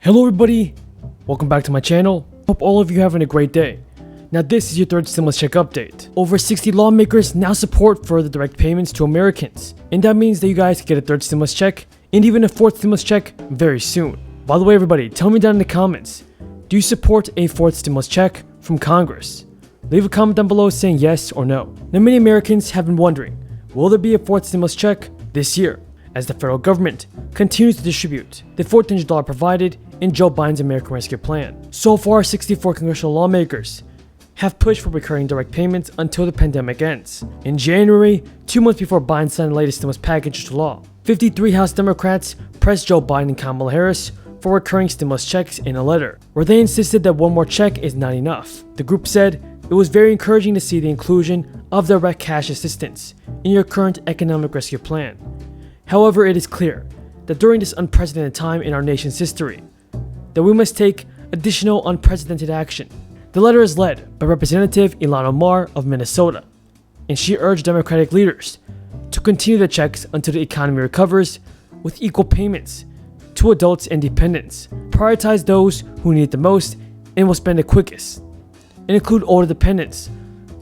Hello everybody, welcome back to my channel. Hope all of you are having a great day. Now this is your third stimulus check update. Over 60 lawmakers now support further direct payments to Americans, and that means that you guys can get a third stimulus check and even a fourth stimulus check very soon. By the way everybody, tell me down in the comments, do you support a fourth stimulus check from Congress? Leave a comment down below saying yes or no. Now many Americans have been wondering, will there be a fourth stimulus check this year, as the federal government continues to distribute the $1,400 provided in Joe Biden's American Rescue Plan. So far, 64 congressional lawmakers have pushed for recurring direct payments until the pandemic ends. In January, 2 months before Biden signed the latest stimulus package into law, 53 House Democrats pressed Joe Biden and Kamala Harris for recurring stimulus checks in a letter, where they insisted that one more check is not enough. The group said it was very encouraging to see the inclusion of direct cash assistance in your current economic rescue plan. However, it is clear that during this unprecedented time in our nation's history, that we must take additional unprecedented action. The letter is led by Representative Ilhan Omar of Minnesota, and she urged Democratic leaders to continue the checks until the economy recovers with equal payments to adults and dependents. Prioritize those who need it the most and will spend the quickest, and include older dependents,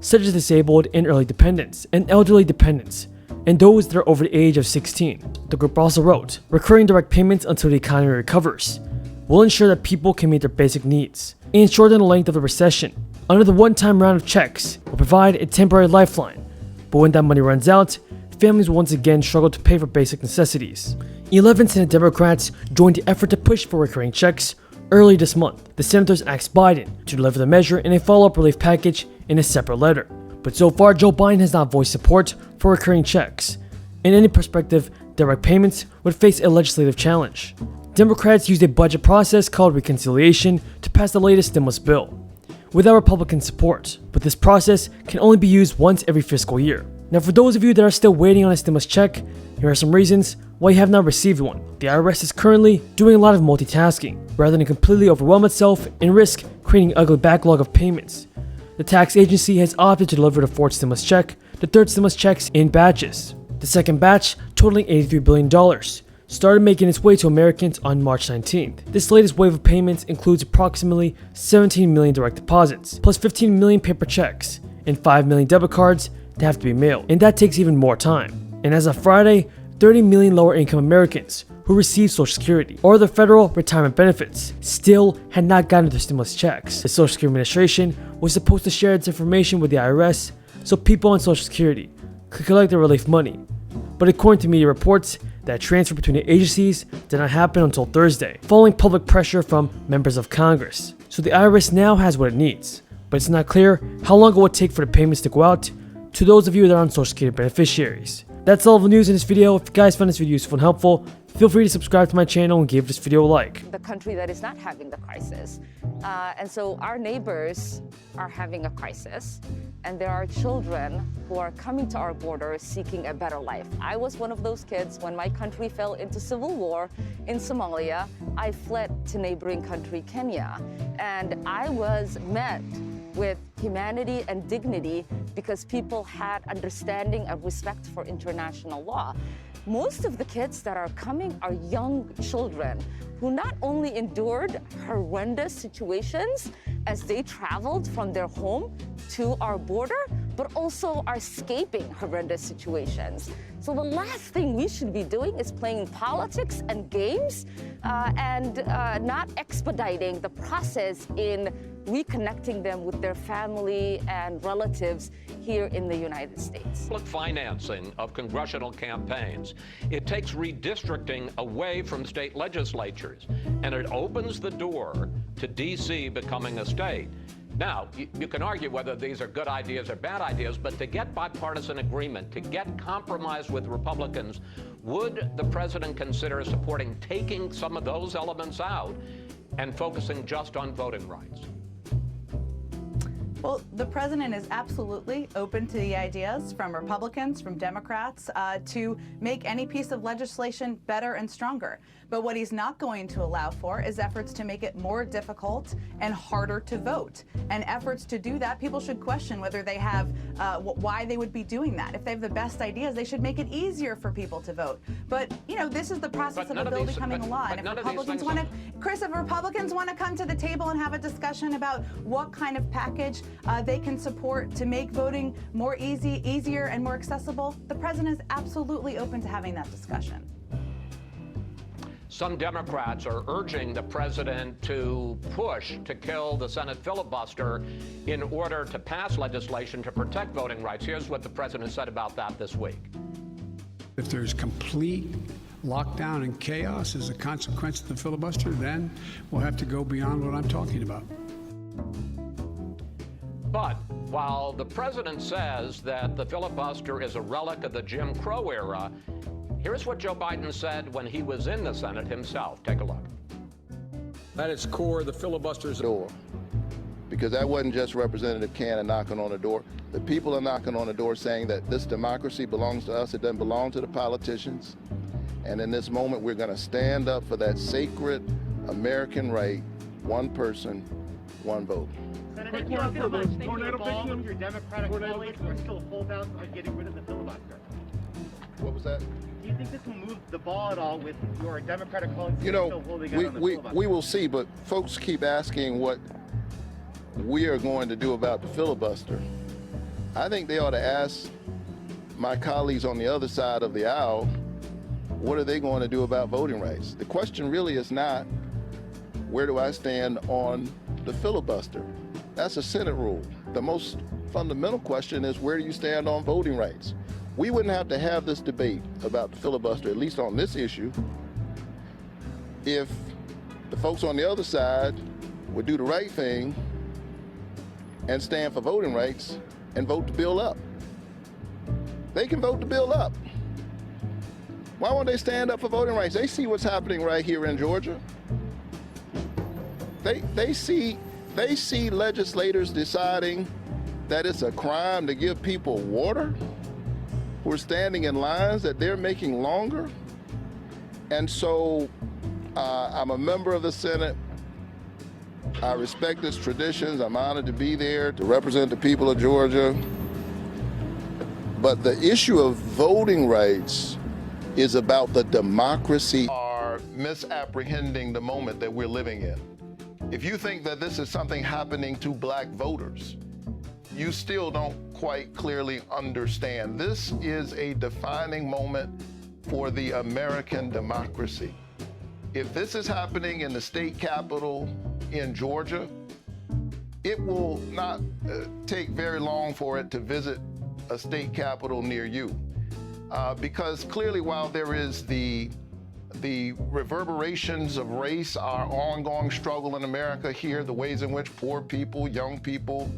such as disabled and early dependents, and elderly dependents, and those that are over the age of 16. The group also wrote, recurring direct payments until the economy recovers will ensure that people can meet their basic needs and shorten the length of the recession. Under the one-time round of checks will provide a temporary lifeline, but when that money runs out, families will once again struggle to pay for basic necessities. 11 Senate Democrats joined the effort to push for recurring checks early this month. The senators asked Biden to deliver the measure in a follow-up relief package in a separate letter. But so far, Joe Biden has not voiced support for recurring checks, and any prospective direct payments would face a legislative challenge. Democrats used a budget process called reconciliation to pass the latest stimulus bill, without Republican support, but this process can only be used once every fiscal year. Now for those of you that are still waiting on a stimulus check, here are some reasons why you have not received one. The IRS is currently doing a lot of multitasking, rather than completely overwhelm itself and risk creating an ugly backlog of payments. The tax agency has opted to deliver the fourth stimulus check, the third stimulus checks in batches. The second batch, totaling $83 billion, started making its way to Americans on March 19th. This latest wave of payments includes approximately 17 million direct deposits, plus 15 million paper checks, and 5 million debit cards that have to be mailed, and that takes even more time. And as of Friday, 30 million lower-income Americans who receive Social Security or the federal retirement benefits still had not gotten their stimulus checks. The Social Security Administration was supposed to share its information with the IRS so people on Social Security could collect their relief money. But according to media reports, that transfer between the agencies did not happen until Thursday, following public pressure from members of Congress. So the IRS now has what it needs, but it's not clear how long it will take for the payments to go out to those of you that are on Social Security beneficiaries. That's all the news in this video. If you guys found this video useful and helpful, feel free to subscribe to my channel and give this video a like. The country that is not having the crisis. And so our neighbors are having a crisis, and there are children who are coming to our border seeking a better life. I was one of those kids when my country fell into civil war in Somalia. I fled to neighboring country Kenya, and I was met with humanity and dignity because people had understanding and respect for international law. Most of the kids that are coming are young children who not only endured horrendous situations as they traveled from their home to our border, but also are escaping horrendous situations. So the last thing we should be doing is playing politics and games and not expediting the process in reconnecting them with their family and relatives here in the United States. Public financing of congressional campaigns. It takes redistricting away from state legislatures, and it opens the door to D.C. becoming a state. Now, you can argue whether these are good ideas or bad ideas, but to get bipartisan agreement, to get compromise with Republicans, would the president consider supporting taking some of those elements out and focusing just on voting rights? Well, the president is absolutely open to the ideas from Republicans, from Democrats, to make any piece of legislation better and stronger. But what he's not going to allow for is efforts to make it more difficult and harder to vote. And efforts to do that, people should question whether they have, why they would be doing that. If they have the best ideas, they should make it easier for people to vote. But, you know, this is the process of a bill becoming a law. And if Republicans want to, Chris, if Republicans want to come to the table and have a discussion about what kind of package they can support to make voting more easier and more accessible, the president is absolutely open to having that discussion. Some Democrats are urging the president to push to kill the Senate filibuster in order to pass legislation to protect voting rights. Here's what the president said about that this week. If there's complete lockdown and chaos as a consequence of the filibuster, then we'll have to go beyond what I'm talking about. But while the president says that the filibuster is a relic of the Jim Crow era, here's what Joe Biden said when he was in the Senate himself. Take a look. At its core, the filibuster is a door. Because that wasn't just Representative Cannon knocking on the door. The people are knocking on the door saying that this democracy belongs to us. It doesn't belong to the politicians. And in this moment, we're going to stand up for that sacred American right, one person, one vote. Senator, do you think the ball with your Democratic colleagues who are still holdouts on getting rid of the filibuster? What was that? Do you think this will move the ball at all with your Democratic colleagues You who are know, still holding out on the filibuster? we will see, but folks keep asking what we are going to do about the filibuster. I think they ought to ask my colleagues on the other side of the aisle, what are they going to do about voting rights? The question really is not, where do I stand on the filibuster? That's a Senate rule. The most fundamental question is, where do you stand on voting rights? We wouldn't have to have this debate about the filibuster, at least on this issue, if the folks on the other side would do the right thing and stand for voting rights and vote the bill up. They can vote the bill up. Why won't they stand up for voting rights? They see what's happening right here in Georgia. They see legislators deciding that it's a crime to give people water who are standing in lines that they're making longer. And so I'm a member of the Senate. I respect its traditions. I'm honored to be there to represent the people of Georgia. But the issue of voting rights is about the democracy. Are misapprehending the moment that we're living in. If you think that this is something happening to black voters, you still don't quite clearly understand. This is a defining moment for the American democracy. If this is happening in the state capitol in Georgia, it will not take very long for it to visit a state capitol near you. Because clearly, while there is the reverberations of race, our ongoing struggle in America here, the ways in which poor people, young people,